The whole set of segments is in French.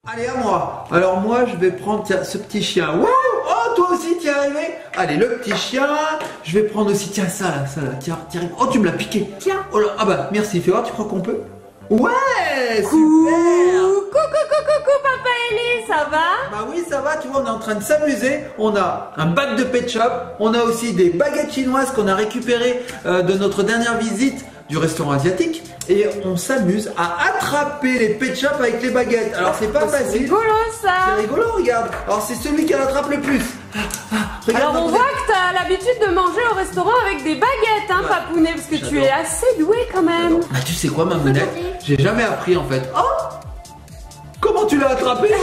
Allez, à moi. Alors moi, je vais prendre ce petit chien. Wow. Oh, toi aussi, t'y es arrivé. Allez, le petit chien. Je vais prendre aussi, tiens, ça là. Tiens. Oh, tu me l'as piqué. Tiens. Oh là, ah bah, merci. Fais voir, tu crois qu'on peut? Ouais, super. Coucou, Papa Eli, ça va? Bah oui, ça va, tu vois, on est en train de s'amuser. On a un bac de pet shop. On a aussi des baguettes chinoises qu'on a récupérées de notre dernière visite du restaurant asiatique. Et on s'amuse à attraper les pet shops avec les baguettes. Alors c'est pas facile. C'est rigolo ça. C'est rigolo, regarde. Alors c'est celui qui l'attrape le plus. Alors on voit que tu as l'habitude de manger au restaurant avec des baguettes, hein, Papounet, parce que tu es assez doué quand même. Ah, tu sais quoi, Mamounette? J'ai jamais appris en fait. Oh! Comment tu l'as attrapé?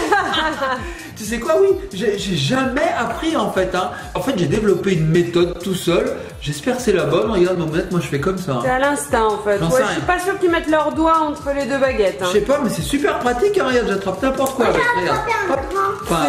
Tu sais quoi, oui, j'ai jamais appris en fait. Hein. En fait, j'ai développé une méthode tout seul. J'espère que c'est la bonne. Regarde, Mamounette, moi je fais comme ça. Hein. C'est à l'instinct en fait. Ouais, je suis pas sûre qu'ils mettent leurs doigts entre les deux baguettes. Hein. Je sais pas, mais c'est super pratique. Hein. Regarde, j'attrape n'importe quoi.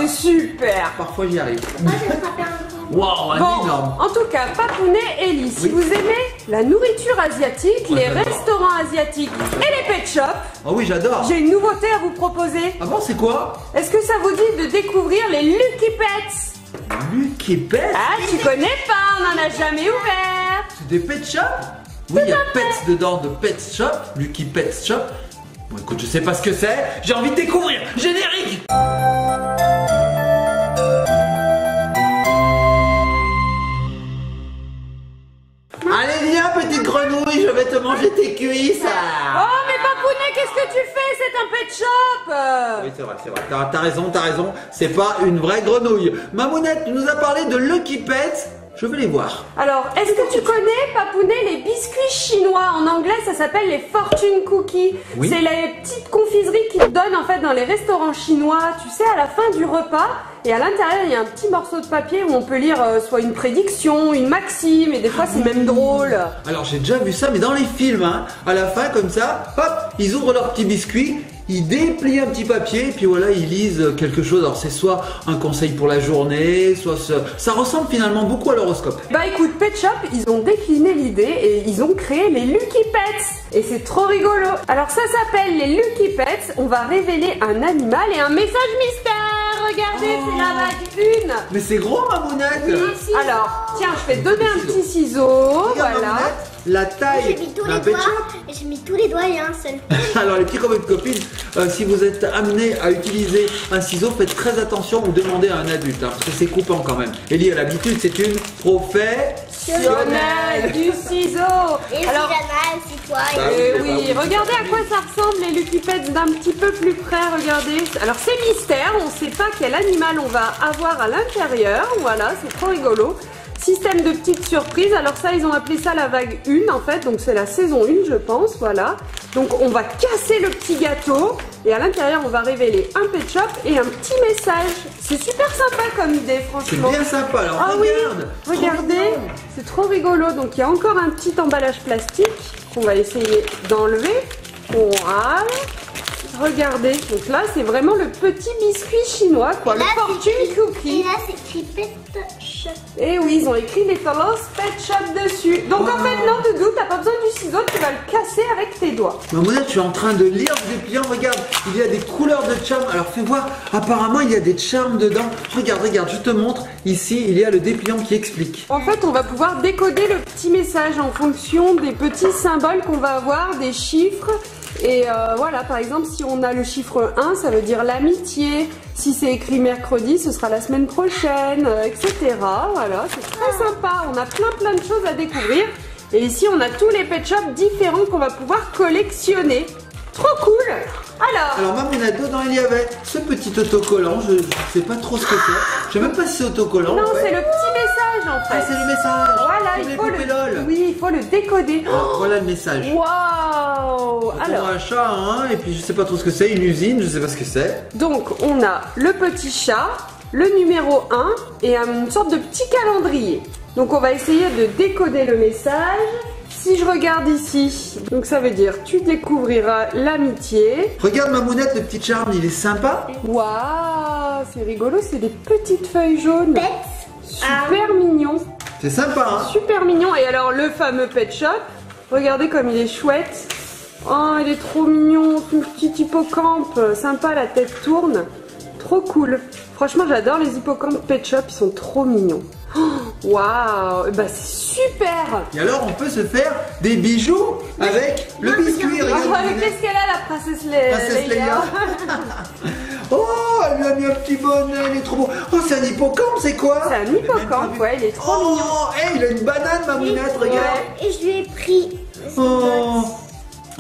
C'est super. Parfois j'y arrive. Moi j'ai attrapé un grand. Waouh, un énorme. En tout cas, Papounet et Eli, si vous aimez la nourriture asiatique, les restaurants asiatiques et les pet shops, oh oui, j'adore. J'ai une nouveauté à vous proposer. Ah bon, c'est quoi? Est-ce que ça vous dit de découvrir les Lucky Pets? Lucky Pets? Ah, tu connais pas, on n'en a jamais ouvert. C'est des pet shops? Oui, il y a pets dedans de pet shop, Lucky Pet Shop. Bon, écoute, je sais pas ce que c'est. J'ai envie de découvrir. Générique! Allez, viens, petite grenouille, je vais te manger tes cuisses. Oh, mais Papounet, qu'est-ce que tu fais? C'est un pet shop. Oui, c'est vrai. T'as raison. C'est pas une vraie grenouille. Mamounette, tu nous as parlé de Lucky Pets. Je veux les voir. Alors, est-ce que tu connais, Papounet, les biscuits chinois? En anglais, ça s'appelle les fortune cookies. Oui. C'est les petites confiseries qu'ils te donnent en fait dans les restaurants chinois. Tu sais, à la fin du repas. Et à l'intérieur, il y a un petit morceau de papier où on peut lire soit une prédiction, une maxime, et des fois c'est même drôle. Alors j'ai déjà vu ça, mais dans les films, hein, à la fin comme ça, hop, ils ouvrent leur petit biscuit, ils déplient un petit papier, et puis voilà, ils lisent quelque chose. Alors c'est soit un conseil pour la journée, soit ça ressemble finalement beaucoup à l'horoscope. Bah écoute, Pet Shop, ils ont décliné l'idée et ils ont créé les Lucky Pets. Et c'est trop rigolo. Alors ça s'appelle les Lucky Pets. On va révéler un animal et un message mystère. Regardez, c'est la vague 1. Mais c'est gros, Mamounette. Oui. Alors, tiens, je vais te donner un petit ciseau. Regarde, voilà. La taille d'un pet shop. J'ai mis tous les doigts et un seul. Alors les petits copains de copines, si vous êtes amené à utiliser un ciseau, faites très attention ou demandez à un adulte, hein, parce que c'est coupant quand même. Ellie a l'habitude, c'est une professionnelle du ciseau. Et alors, c'est toi. Oui, regardez à quoi ça ressemble les Lucky Pets d'un petit peu plus près, regardez. Alors c'est mystère, on ne sait pas quel animal on va avoir à l'intérieur, voilà, c'est trop rigolo. Système de petites surprises, alors ça ils ont appelé ça la vague 1 en fait, donc c'est la saison 1 je pense, voilà. Donc on va casser le petit gâteau et à l'intérieur on va révéler un pet shop et un petit message. C'est super sympa comme idée franchement. C'est bien sympa, alors regarde. Oui, regardez, c'est trop rigolo. Donc il y a encore un petit emballage plastique qu'on va essayer d'enlever. Voilà. Regardez, donc là c'est vraiment le petit biscuit chinois quoi, le fortune cookie. Et là c'est écrit Pet Shop. Et oui, ils ont écrit les Talos Pet Shop dessus. Donc en fait non Doudou, t'as pas besoin du ciseau, tu vas le casser avec tes doigts. Mamounette, je suis en train de lire le dépliant, regarde, il y a des couleurs de charme. Alors fais voir, apparemment il y a des charmes dedans. Regarde, je te montre, ici il y a le dépliant qui explique. En fait on va pouvoir décoder le petit message en fonction des petits symboles qu'on va avoir, des chiffres. Et voilà, par exemple, si on a le chiffre 1, ça veut dire l'amitié. Si c'est écrit mercredi, ce sera la semaine prochaine, etc. Voilà, c'est très sympa. On a plein de choses à découvrir. Et ici, on a tous les pet shops différents qu'on va pouvoir collectionner. Trop cool! Alors Mamounette, dedans il y avait ce petit autocollant, je sais pas trop ce que c'est. Je sais même pas si c'est autocollant. Non, c'est le petit message en fait. Ah, c'est le message. Voilà, il faut le décoder. Voilà le message. Waouh! Alors un chat, hein, et puis je sais pas trop ce que c'est, une usine, je sais pas ce que c'est. Donc on a le petit chat, le numéro 1 et une sorte de petit calendrier. Donc on va essayer de décoder le message. Si je regarde ici, donc ça veut dire tu découvriras l'amitié. Regarde Mamounette, le petit charme, il est sympa. Waouh, c'est rigolo, c'est des petites feuilles jaunes. Super mignon. C'est sympa, hein. Super mignon. Et alors le fameux pet shop, regardez comme il est chouette. Oh, il est trop mignon, son petit hippocampe. Sympa, la tête tourne. Trop cool. Franchement, j'adore les hippocampes Pet Shop, ils sont trop mignons. Waouh, bah c'est super. Et alors, on peut se faire des bijoux avec le biscuit. Regarde, Qu'est-ce qu'elle a, la princesse Leia? Princesse Leia. Oh, elle lui a mis un petit bonnet, il est trop beau. Oh, c'est un hippocampe, c'est quoi? C'est un hippocampe, ouais, il est trop mignon. Oh, hey, il a une banane, ma mounette, regarde. Et je lui ai pris. Oh.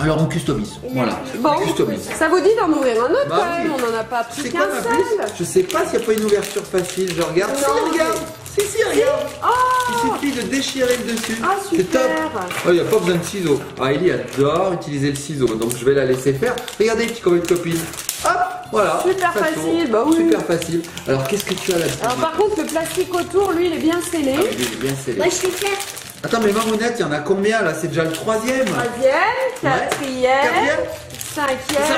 Alors on customise, voilà. Bon, On customise. ça vous dit d'en ouvrir un autre Bah quand même? oui. On n'en a pas pris C'est quoi qu'un ma seul. puce? Je sais pas s'il n'y a pas une ouverture facile, je regarde. Si, Non, regarde. Si, regarde. Oh, Il suffit de déchirer le dessus. Ah, C'est super. top. Oh, il n'y a pas besoin de ciseaux. Ah, Ellie adore utiliser le ciseau, donc je vais la laisser faire. Regardez, petit comme une copine. Hop, voilà. Super ça facile, tourne. bah oui. Super facile. Alors, qu'est-ce que tu as là-dessus? alors par contre, le plastique autour, lui, il est bien scellé. Ah, oui, il est bien scellé. Moi, je sais faire. Attends, mais Mamounette, il y en a combien là? C'est déjà le troisième. Troisième, quatrième, Quatrième. cinquième, Ça,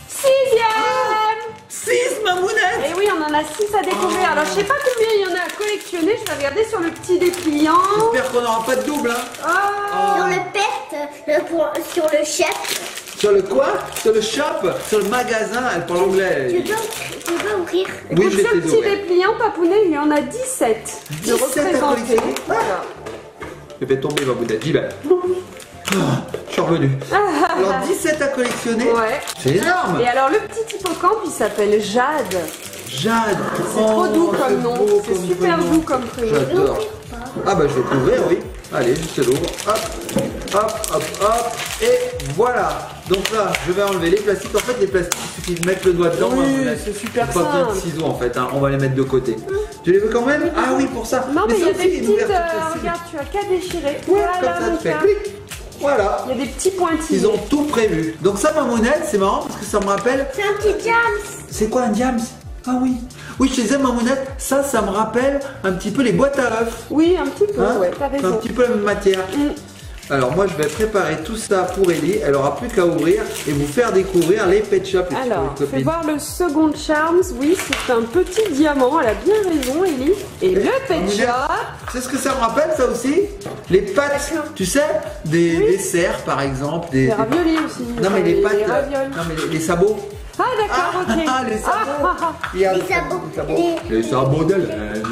sixième. 6 Mamounette. Et oui, on en a 6 à découvrir. Alors, je sais pas combien il y en a à collectionner. Je vais regarder sur le petit dépliant. J'espère qu'on n'aura pas de double, hein. Oh. Sur le pet, sur le chef. Sur le quoi? Sur le shop? Sur le magasin? Elle parle anglais. Tu peux ouvrir. Oui, Écoute, je vais ce t'aider, petit ouais. dépliant, Papounet, il y en a 17. 17 à représentés. collectionner. Voilà. Je vais tomber, Mamounette. J'y vais. Je suis revenu. Alors 17 à collectionner. Ouais. C'est énorme. Et alors, le petit hippocampe, il s'appelle Jade. Jade. C'est trop doux comme nom. beau C'est comme super prénom. doux comme prénom. J'adore. Ah bah je vais t'ouvrir, oui. Allez, je te l'ouvre. Hop, hop, hop, hop. Et voilà. Donc là, je vais enlever les plastiques. En fait, les plastiques, il suffit de mettre le doigt dedans. Oui, Mamounette. c'est super Pas besoin de simple. ciseaux en fait. Hein. On va les mettre de côté. Tu les veux quand même? Ah oui, pour ça. Non, mais il y ça a aussi, des une petites. ouverture facile. Regarde, tu as qu'à déchirer. Ouais, Voilà, comme ça, mon tu fais cœur. clic. Voilà. Il y a des petits pointillés. Ils ont tout prévu. Donc ça, Mamounette, c'est marrant parce que ça me rappelle. C'est un petit James. C'est quoi un diams? Ah oui. Oui, je te disais, Mamounette, ça me rappelle un petit peu les boîtes à œufs. Oui, un petit peu, Hein, ouais, t'as c'est un raison. petit peu la même matière. Alors moi, je vais préparer tout ça pour Ellie. Elle aura plus qu'à ouvrir et vous faire découvrir les Pet Shop. les Alors, petites fais copines. voir le second Charms. Oui, c'est un petit diamant. Elle a bien raison, Ellie. Et le Pet Mamounette, Shop. Tu sais ce que ça me rappelle, ça aussi? Les pâtes, tu sais, des cerfs par exemple. Les raviolis aussi. Non mais les pâtes, ravioles. non mais les sabots. Ah, d'accord, ok. les sabots. Ah, ah, Regarde, Les sabots. Les sabots d'Hélène,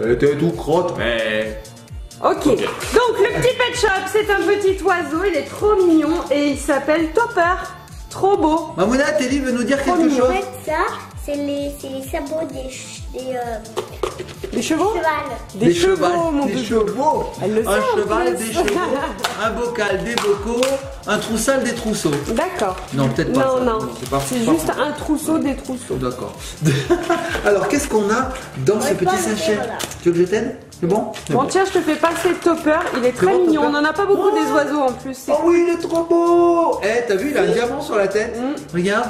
étaient tout crotte, mais... ah. Ok. Donc, le petit Pet Shop, c'est un petit oiseau. Il est trop mignon et il s'appelle Topper. Trop beau. Mamounette, Ellie veut nous dire quelque En chose. fait, ça, c'est les sabots Des chevaux cheval. Des chevaux, mon des bébé. chevaux. Elle le sait, Un en cheval, plus. des chevaux, un bocal, des bocaux, un troussal, des trousseaux. D'accord. Non, peut-être pas Non, ça. non. C'est pas- C'est pas juste ça. un trousseau des trousseaux. D'accord. Alors, qu'est-ce qu'on a dans ce Ouais, petit pas sachet? voilà. Tu veux que je t'aide? C'est bon? C'est Bon, bon. tiens, je te fais passer Topper. Il est très bon, mignon. Topper. On en a pas beaucoup Oh. des oiseaux en plus. C'est Oh oui, il est trop beau! Eh, t'as vu, il a un diamant sur la tête. Mm. Regarde.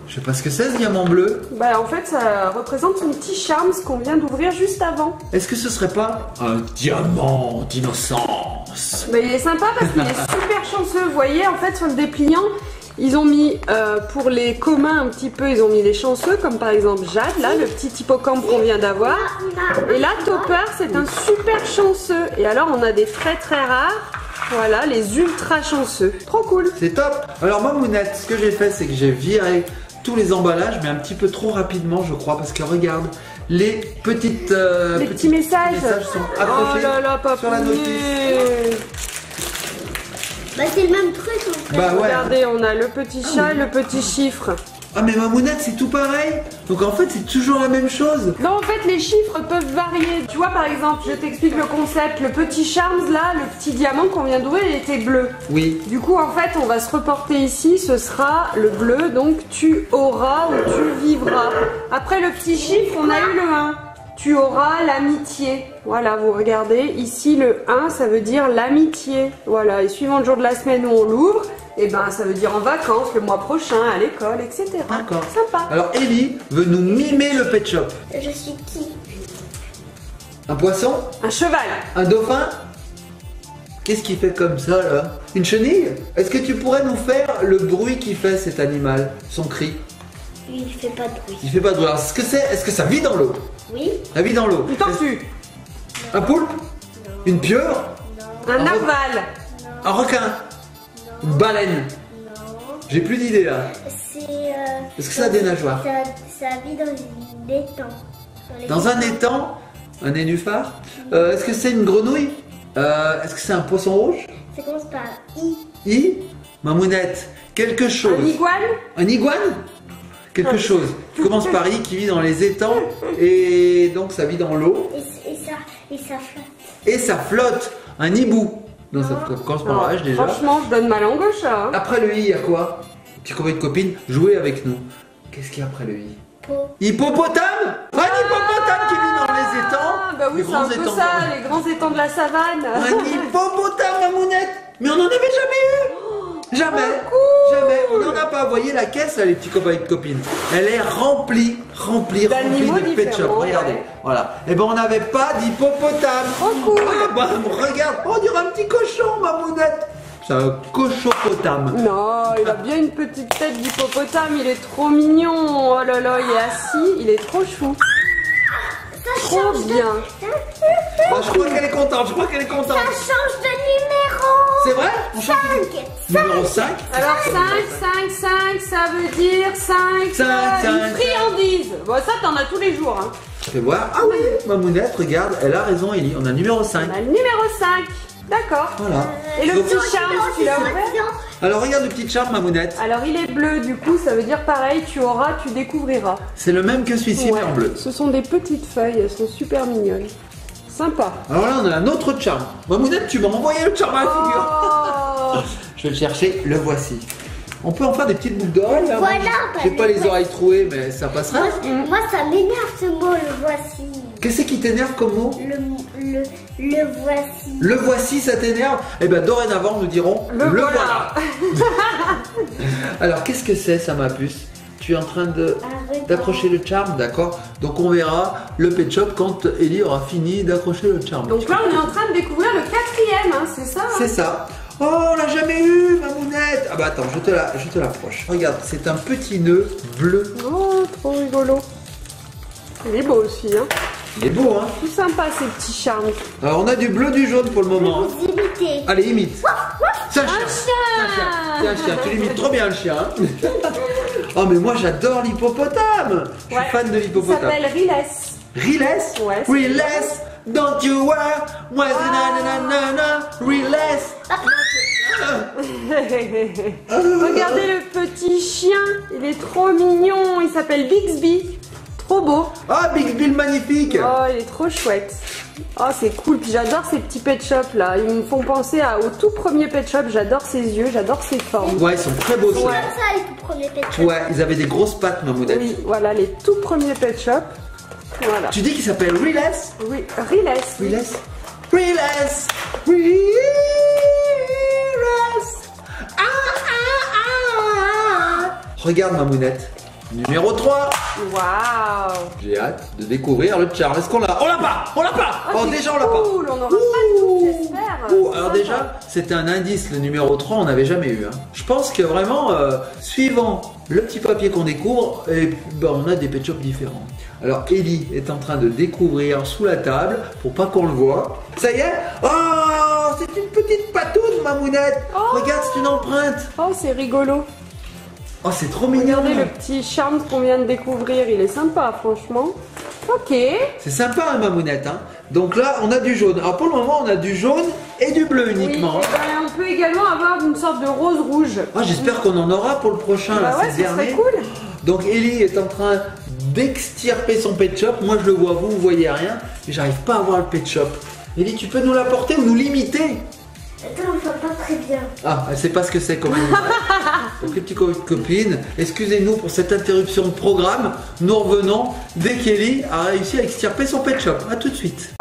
Je sais pas ce que c'est ce diamant bleu. Bah en fait ça représente son petit charme qu'on vient d'ouvrir juste avant. Est-ce que ce serait pas un diamant d'innocence? Mais il est sympa parce qu'il est super chanceux. Vous voyez en fait sur le dépliant ils ont mis pour les communs un petit peu ils ont mis les chanceux comme par exemple Jade là le petit hippocampe qu'on vient d'avoir. Et là Topper c'est un super chanceux. Et alors on a des très très rares. Voilà les ultra chanceux. Trop cool. C'est top. Alors Mamounette, ce que j'ai fait, c'est que j'ai viré tous les emballages, mais un petit peu trop rapidement, je crois, parce que regarde, les petites Les petits messages. sont Oh accrochés là là papa. sur la notice. Bah, c'est le même truc en fait. Bah ouais. Regardez, on a le petit chat et le petit chiffre. Ah mais Mamounette, c'est tout pareil. Donc en fait, c'est toujours la même chose. Non, en fait, les chiffres peuvent varier. Tu vois, par exemple, je t'explique le concept. Le petit Charms, là, le petit diamant qu'on vient d'ouvrir, il était bleu. Oui. Du coup, en fait, on va se reporter ici. Ce sera le bleu, donc tu auras ou tu vivras. Après le petit chiffre, on a eu le 1. Tu auras l'amitié. Voilà, vous regardez. Ici, le 1, ça veut dire l'amitié. Voilà, et suivant le jour de la semaine où on l'ouvre, et ben, ça veut dire en vacances, le mois prochain, à l'école, etc. D'accord. Sympa. Alors Ellie veut nous mimer le pet shop. Je suis qui? Un poisson? Un cheval. Un dauphin? Qu'est-ce qu'il fait comme ça là? Une chenille? Est-ce que tu pourrais nous faire le bruit qu'il fait cet animal? Son cri? Il fait pas de bruit. Il fait pas de bruit. Alors, ce que c'est, est-ce que ça vit dans l'eau? Oui? Ça vit dans l'eau. Une tortue. Un poulpe? Une pieuvre? Un narval. Un requin? Une baleine? J'ai plus d'idées là. C'est. Est-ce que ça a des nageoires? Ça vit dans une étang. Dans un étang? Un nénuphar? Est-ce que c'est une grenouille? Est-ce que c'est un poisson rouge? Ça commence par I. I? Mamounette, quelque chose. Un iguane? Un iguane? Quelque chose. Qui commence par I, qui vit dans les étangs et donc ça vit dans l'eau. Et ça flotte. Et ça flotte. Un hibou. Non, ça commence par H déjà. Franchement, je donne ma langue au chat. Hein. Après le I, il y a quoi? Petit copain de copine, jouez avec nous. Qu'est-ce qu'il y a après le I? Hippopotame? Un hippopotame qui vit dans les étangs. Ah, bah oui, Les c'est grands un peu étangs. ça, les grands étangs de la savane. Un hippopotame, Mamounette. Mais on n'en avait jamais eu. Jamais. cool. Jamais. On n'en a pas. Vous voyez la caisse, là, les petits copains et copines. Elle est remplie D'animaux de pet shop. différents, Regardez. ouais. Voilà. Et ben on n'avait pas d'hippopotame. Trop cool. Ah, bah, regarde. On dirait un petit cochon, Mamounette. C'est un cochopotame. Non, il a bien une petite tête d'hippopotame, il est trop mignon. Oh là là, il est assis, il est trop chou. Trop bien. Bah, je crois qu'elle est contente. Je crois qu'elle est contente. Ça change de numéro. C'est vrai? On change de numéro 5. Alors 5, ça veut dire 5, une friandise. Bon, ça t'en as tous les jours. Hein. Je vais voir. Ah oui, Mamounette, regarde, elle a raison, Ellie. On a le numéro 5. On a le numéro 5. D'accord. Voilà. Et le Donc- petit charme, tu l'as ouvert? Alors regarde le petit charme, Mamounette. Alors il est bleu, du coup ça veut dire pareil, tu auras, tu découvriras. C'est le même que celui-ci, mais en bleu. Ce sont des petites feuilles, elles sont super mignonnes. Sympa. Alors là, on a un autre charme. Mamounette, tu m'as envoyé le charme à la figure. Oh. Je vais le chercher, le voici. On peut en faire des petites boucles d'oreilles là. Voilà, J'ai bah, pas les ouais. oreilles trouées, mais ça passera. Moi, ça m'énerve ce mot, le voici. Qu'est-ce qui t'énerve comme mot? Le voici. Le voici, ça t'énerve? Eh ben dorénavant, nous dirons Le voilà. Alors, qu'est-ce que c'est ça, ma puce? Tu es en train Arrête. d'accrocher le charme, d'accord? Donc on verra le pet shop quand Ellie aura fini d'accrocher le charme. Donc là on est en train de découvrir le 4e, hein, c'est ça hein. C'est ça. Oh, on l'a jamais eu, Mamounette. Ah bah attends, je te l'approche. Regarde, c'est un petit nœud bleu. Oh, trop rigolo. Il est beau aussi, hein. Il est beau, hein? Tout sympa ces petits charmes. Alors on a du bleu, du jaune pour le moment. hein. Vous imitez. Allez, imite. C'est un chien. Un chien. C'est un chien. Tu l'imites trop bien, le chien. hein. Oh, mais moi j'adore l'hippopotame. Je suis Ouais. fan de Il l'hippopotame. s'appelle Riles. Riles? Ouais, c'est Riles? Don't you worry. Moi, Riles. Regardez le petit chien, il est trop mignon, il s'appelle Bixby. Trop beau. Ah, Big Bill magnifique. Oh, il est trop chouette. Oh, c'est cool. Puis j'adore ces petits pet shops là. Ils me font penser au tout premier pet shop. J'adore ses yeux, j'adore ses formes. Ouais, ils sont très beaux, C'est ceux-là. comme ça, les tout premiers pet shops. Ouais, ils avaient des grosses pattes, Mamounette. Oui, voilà les tout premiers pet shops. Voilà. Tu dis qu'il s'appelle Riles? Oui, Riles. Riles? Riles! Riles! Ah, ah, ah. Regarde, Mamounette. Numéro 3. Waouh. J'ai hâte de découvrir le charme. Est-ce qu'on l'a? On l'a pas! On l'a pas! Oh, Oh, c'est déjà, on l'a pas! cool, on n'aura pas tout, j'espère. Alors Sympa. déjà, c'était un indice, le numéro 3, on n'avait jamais eu. hein. Je pense que vraiment, suivant le petit papier qu'on découvre, on a des pet shops différents. Alors Ellie est en train de découvrir sous la table, pour pas qu'on le voit. Ça y est? Oh, c'est une petite patoune, Mamounette. Oh. Regarde, c'est une empreinte. Oh, c'est rigolo. Oh, c'est trop mignon. Regardez le petit charme qu'on vient de découvrir. Il est sympa, franchement. Ok. C'est sympa, hein, Mamounette. Hein. Donc là, on a du jaune. Alors pour le moment, on a du jaune et du bleu uniquement. Oui, et ben, on peut également avoir une sorte de rose-rouge. Ah, j'espère qu'on en aura pour le prochain. Bah là, ouais, c'est ce le serait dernier. cool. Donc Ellie est en train d'extirper son pet shop. Moi je le vois, vous voyez rien. Mais j'arrive pas à voir le pet shop. Ellie, tu peux nous l'apporter ou nous l'imiter? Attends, on voit pas très bien. Ah, elle sait pas ce que c'est comme animal. Donc les petits copines, excusez-nous pour cette interruption de programme. Nous revenons dès qu'Ellie a réussi à extirper son pet shop. A tout de suite.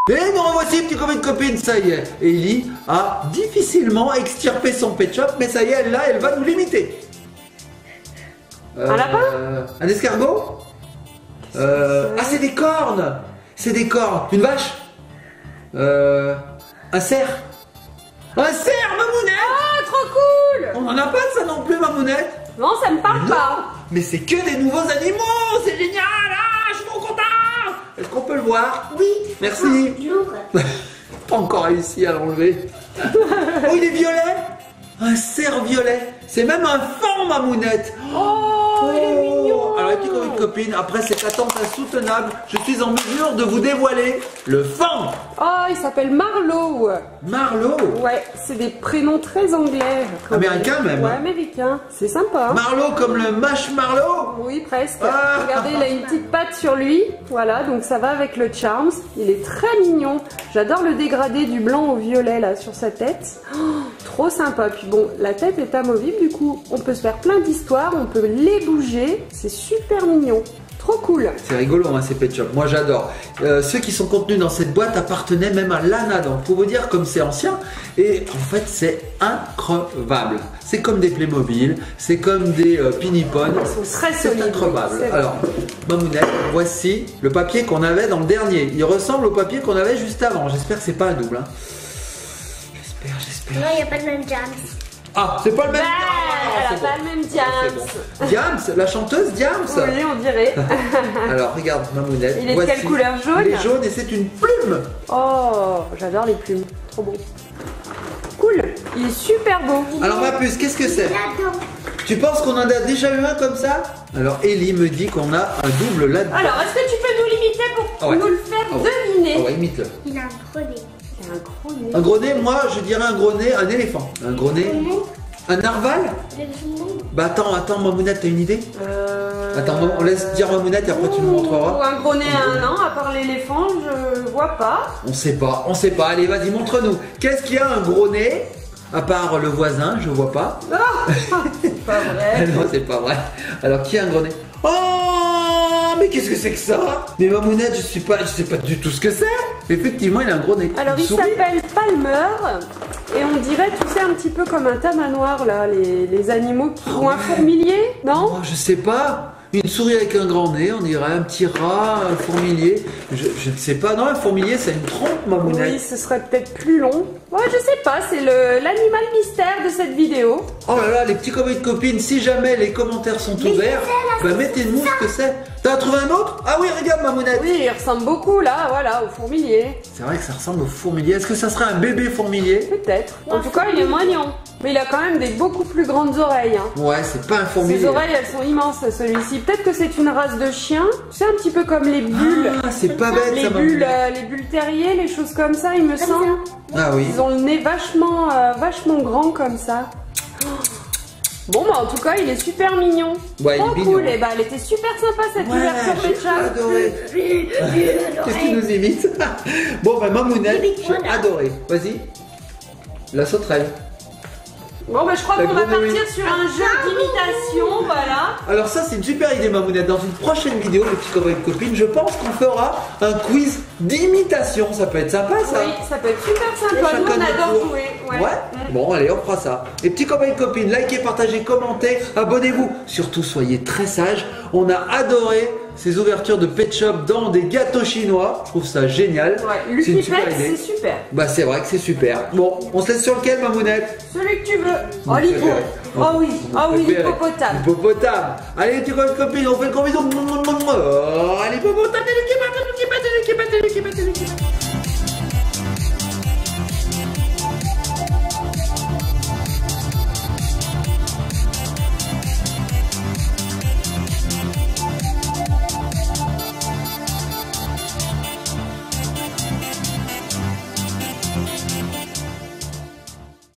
Et nous revoici, petits copains de copines, ça y est. Ellie a difficilement extirpé son pet shop, mais ça y est, elle va nous l'imiter. Un lapin? Un escargot? Ah, c'est des cornes! C'est des cornes. Une vache? Un cerf? Un cerf, Mamounette! Ah, trop cool. On en a pas de ça non plus, Mamounette? Non, ça me parle pas. Mais c'est que des nouveaux animaux! C'est génial! Ah, je suis trop content! Est-ce qu'on peut le voir? Oui. Merci. Lourd. Pas encore réussi à l'enlever. Oh, il est violet! Un cerf violet. C'est même un faon, Mamounette. Oh, il est mignon. Alors les petits copains et copines, après cette attente insoutenable, je suis en mesure de vous dévoiler le faon. Oh, il s'appelle Marlowe. Marlowe. Ouais, c'est des prénoms très anglais. Américain même. Ouais, américain. C'est sympa. Marlowe comme le marshmallow. Oui, presque. Ah. Regardez, il a une petite patte sur lui. Voilà, donc ça va avec le Charms. Il est très mignon. J'adore le dégradé du blanc au violet là sur sa tête. Oh, trop sympa. Puis bon, la tête est amovible, du coup, on peut se faire plein d'histoires, on peut les bouger. C'est super mignon. Trop cool. C'est rigolo, hein, ces Pet Shop. Moi, j'adore. Ceux qui sont contenus dans cette boîte appartenaient même à l'Anadon. Pour vous dire comme c'est ancien. Et en fait, c'est increvable. C'est comme des Playmobil, c'est comme des Pinipon. Ils sont très C'est solides. increvable. C'est vrai. Alors, Mamounette, voici le papier qu'on avait dans le dernier. Il ressemble au papier qu'on avait juste avant. J'espère que c'est pas un double. Hein. J'espère. Non, il n'y a pas de même James. Ah, c'est pas le même. Ouais, Ah, elle a c'est pas bon. le même C'est James. bon. Diams, la chanteuse Diams. Oui, on dirait. Alors, regarde, Mamounette. Il est de quelle couleur? Jaune? Il est jaune et c'est une plume. Oh, j'adore les plumes. Trop beau. Cool. Il est super beau. Alors, ma puce, qu'est-ce que c'est? Là-dedans. Tu penses qu'on en a déjà eu un comme ça? Alors, Ellie me dit qu'on a un double là-dedans. Alors, est-ce que tu peux nous limiter pour Ah ouais. nous le faire Ah ouais. deviner? Ah ouais, imite-le. Il a un grenade. Il a un gros nez. Un gros nez, moi, je dirais un gros nez, un éléphant. Un gros nez. Un narval? Le jumeau. Bah, attends, Mamounette, t'as une idée? Attends, on laisse dire Mamounette et après tu nous Ou montreras. un gros nez à un an, à part l'éléphant, je vois pas. On sait pas. Allez, vas-y, montre-nous. Qu'est-ce qu'il y a un gros nez? À part le voisin, je vois pas. Ah, c'est pas vrai. Non, c'est pas vrai. Alors, qui a un gros nez? Oh, mais qu'est-ce que c'est que ça? Mais Mamounette, je sais pas du tout ce que c'est. Effectivement, il a un gros nez. Alors, Une il souris. s'appelle Palmer. Et on dirait, tu sais, un petit peu comme un tamanoir, là, les animaux qui ont un fourmilier, non? Oh, je sais pas. Une souris avec un grand nez, on dirait un petit rat, un fourmilier. Je ne sais pas. Non, un fourmilier, c'est une trompe, Mamounette. Oui, ce serait peut-être plus long. Ouais, je sais pas, c'est l'animal mystère de cette vidéo. Oh là là, les petits copains et copines, si jamais les commentaires sont ouverts, bah mettez-nous ce que c'est. T'as trouvé un autre? Ah oui, regarde, Mamounette. Oui, il ressemble beaucoup, là, voilà, au fourmilier. C'est vrai que ça ressemble au fourmilier. Est-ce que ça serait un bébé fourmilier? Peut-être. En tout cas, il est mignon. Mais il a quand même des beaucoup plus grandes oreilles. Hein. Ouais, c'est pas un fourmilier. Ses oreilles, elles sont immenses, celui-ci. Peut-être que c'est une race de chien. Tu sais, un petit peu comme les bulles. Ah, c'est pas bête, ça, Mamounette. Les bulles terriers, les choses comme ça, il me semble. Ah oui. Ils ont le nez vachement grand comme ça. Bon, bah en tout cas, il est super mignon. Ouais, il trop est mignon. cool. Et bah, elle était super sympa cette Ouais, ouverture j'ai Pet Shop. adoré. Qu'est-ce qu'il nous imite? Bon, bah Mamounette, j'ai adoré. Vas-y. La sauterelle. Bon, bah je crois La qu'on va grenouille. partir sur un jeu d'imitation, voilà. Alors ça, c'est une super idée, Mamounette. Dans une prochaine vidéo, les petits copains et copines, je pense qu'on fera un quiz d'imitation. Ça peut être sympa, ça. Oui, ça peut être super sympa. Nous, on Chacun notre adore tour. jouer. Ouais. Bon, allez, on fera ça. Et petits copains et copines, likez, partagez, commentez, abonnez-vous. Surtout, soyez très sages. On a adoré ces ouvertures de Pet Shop dans des gâteaux chinois. Je trouve ça génial. Ouais, C'est une Lucky super Pet, idée. c'est super. Bah, c'est vrai que c'est super. Bon, on se laisse sur lequel, Mamounette? Celui que tu veux. Oh, Mon l'hippo. préféré. Oh oui, Mon oh oui, préféré. l'hippopotame. Hippopotame. Allez, les petits copains et copines, on fait le gros bisou. Oh, allez, hippopotame, les